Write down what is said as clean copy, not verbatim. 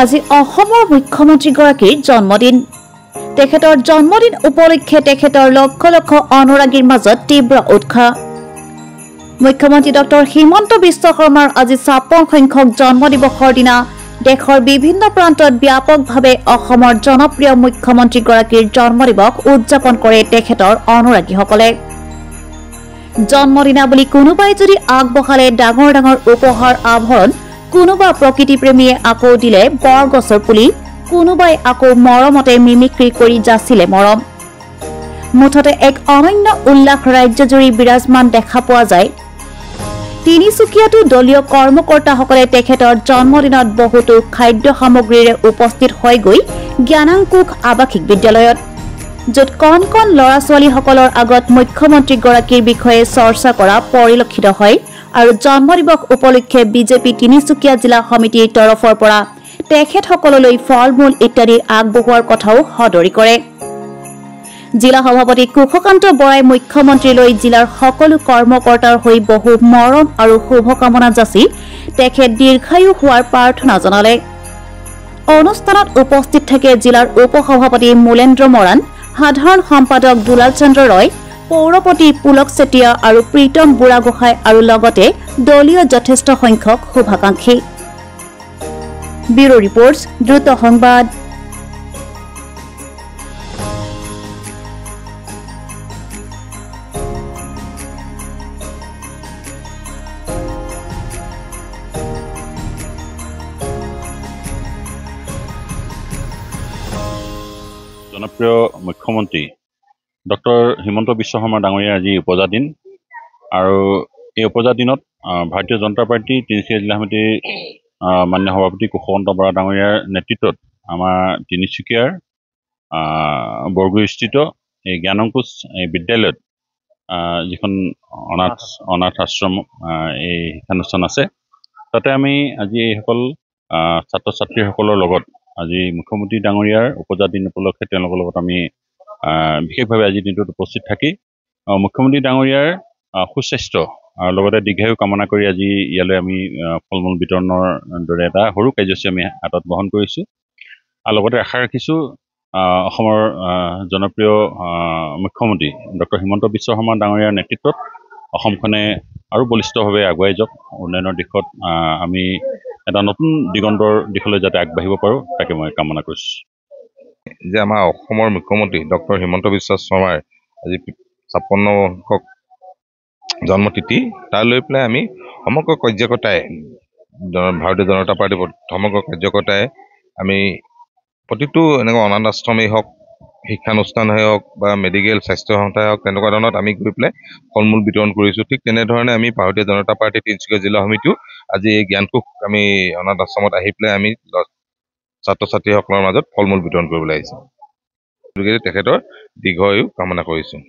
আজি অসমৰ মুখ্যমন্ত্ৰীগৰাকীৰ জন্মদিন। তেখেতৰ জন্মদিন উপলক্ষে তেখেতৰ লক্ষ লক্ষ অনুৰাগীৰ মাজত তীব্ৰ উৎসাহ। মুখ্যমন্ত্ৰী ডক্টৰ হিমন্ত বিশ্ব শৰ্মাৰ আজি ৫৬ সংখ্যক জন্মদিৱসৰ দিনা দেশৰ বিভিন্ন প্ৰান্তত ব্যাপকভাৱে অসমৰ জনপ্ৰিয় মুখ্যমন্ত্ৰীগৰাকীৰ জন্মদিৱস উদযাপন কৰে তেখেতৰ অনুৰাগীসকলে। জন্মদিনা বুলি কোনোবাই যদি আগবঢ়ালে ডাঙৰ ডাঙৰ উপহাৰ আভৰণ, কোনোবা প্ৰকৃতিপ্ৰেমীয়ে আকৌ দিলে বৰগছৰ পুলি, কোনোবাই আকৌ মৰমতে মিমিক্ৰি কৰি যাচিলে মৰম। মুঠতে এক অনন্য উল্লাস ৰাজ্যজুৰি বিৰাজমান দেখা পোৱা যায়। তিনিচুকীয়াতো দলীয় কৰ্মকৰ্তাসকলে তেখেতৰ জন্মদিনত বহুতো খাদ্য সামগ্ৰীৰে উপস্থিত হৈ গৈ জ্ঞানাংকুশ আৱাসিক বিদ্যালয়ত, য'ত কণ কণ ল'ৰা ছোৱালীসকলৰ আগত মুখ্যমন্ত্ৰীগৰাকীৰ বিষয়ে চৰ্চা কৰা পৰিলক্ষিত হয় আৰু জন্মদিৱস উপলক্ষে বিজেপি তিনিচুকীয়া জিলা সমিতিৰ তৰফৰ পৰা তেখেতসকললৈ ফল মূল ইত্যাদি আগবঢ়োৱাৰ কথাও সদৰি কৰে। জিলা সভাপতি কুশকান্ত বৰাই মুখ্যমন্ত্ৰীলৈ জিলাৰ সকলো কৰ্মকৰ্তাৰ হৈ বহু মৰম আৰু শুভকামনা যাচি তেখেত দীৰ্ঘায়ু হোৱাৰ প্ৰাৰ্থনা জনালে। অনুষ্ঠানত উপস্থিত থাকে জিলাৰ উপসভাপতি মূলেন্দ্ৰ মৰাণ, সাধাৰণ সম্পাদক দুলাল চন্দ্ৰ ৰয়, পৌৰপতি পুলক চেতিয়া আৰু প্ৰীতম বুঢ়াগোহাঁই আৰু লগতে দলীয় যথেষ্ট সংখ্যক শুভাকাংক্ষী। ব্যুৰো ৰিপৰ্টছ, দ্ৰুত সংবাদ। জনপ্ৰিয় মুখ্যমন্ত্ৰী ডক্টৰ হিমন্ত বিশ্ব শৰ্মা ডাঙৰীয়াৰ আজি উপজা দিন আৰু এই উপজা দিনত ভাৰতীয় জনতা পাৰ্টি তিনিচুকীয়া জিলা সমিতিৰ মান্য সভাপতি কুশকান্ত বৰা ডাঙৰীয়াৰ নেতৃত্বত আমাৰ তিনিচুকীয়াৰ বৰগুৰিস্থিত এই জ্ঞানাংকুশ এই বিদ্যালয়ত যিখন অনাথ আশ্ৰম এই শিক্ষানুষ্ঠান আছে, তাতে আমি আজি এইসকল ছাত্ৰ ছাত্ৰীসকলৰ লগত আজি মুখ্যমন্ত্ৰী ডাঙৰীয়াৰ উপজা দিন উপলক্ষে তেওঁলোকৰ লগত আমি বিশেষভাৱে আজিৰ দিনটোত উপস্থিত থাকি মুখ্যমন্ত্ৰী ডাঙৰীয়াৰ সুস্বাস্থ্য আৰু লগতে দীৰ্ঘায়ু কামনা কৰি আজি ইয়ালৈ আমি ফল মূল বিতৰণৰ দৰে এটা সৰু কাৰ্যসূচী আমি হাতত গ্ৰহণ কৰিছোঁ। আৰু লগতে আশা ৰাখিছোঁ অসমৰ জনপ্ৰিয় মুখ্যমন্ত্ৰী ডক্টৰ হিমন্ত বিশ্ব শৰ্মা ডাঙৰীয়াৰ নেতৃত্বত অসমখনে আৰু বলিষ্ঠভাৱে আগুৱাই যাওক, উন্নয়নৰ দিশত আমি এটা নতুন দিগন্তৰ দিশলৈ যাতে আগবাঢ়িব পাৰোঁ, তাকে মই কামনা কৰিছোঁ। যে আমাৰ অসমৰ মুখ্যমন্ত্ৰী ডক্টৰ হিমন্ত বিশ্ব শৰ্মাৰ আজি ৫৬ সংখ্যক জন্মতিথি, তাৰ লৈ পেলাই আমি সমগ্ৰ কাৰ্যকৰ্তাই ভাৰতীয় জনতা পাৰ্টীৰ সমগ্ৰ কাৰ্যকৰ্তাই আমি প্ৰতিটো এনেকুৱা অনাথ আশ্ৰমেই হওক, শিক্ষানুষ্ঠানেই হওক বা মেডিকেল স্বাস্থ্য সংস্থাই হওক, তেনেকুৱা ধৰণত আমি গৈ পেলাই ফল মূল বিতৰণ কৰিছোঁ। ঠিক তেনেধৰণে আমি ভাৰতীয় জনতা পাৰ্টী তিনিচুকীয়া জিলা সমিতিও আজি এই জ্ঞানকোষ আমি অনাথ আশ্ৰমত আহি পেলাই আমি ছাত্ৰ ছাত্ৰীসকলৰ মাজত ফল মূল বিতৰণ কৰিবলৈ আহিছোঁ। গতিকে তেখেতৰ দীৰ্ঘায়ু কামনা কৰিছোঁ।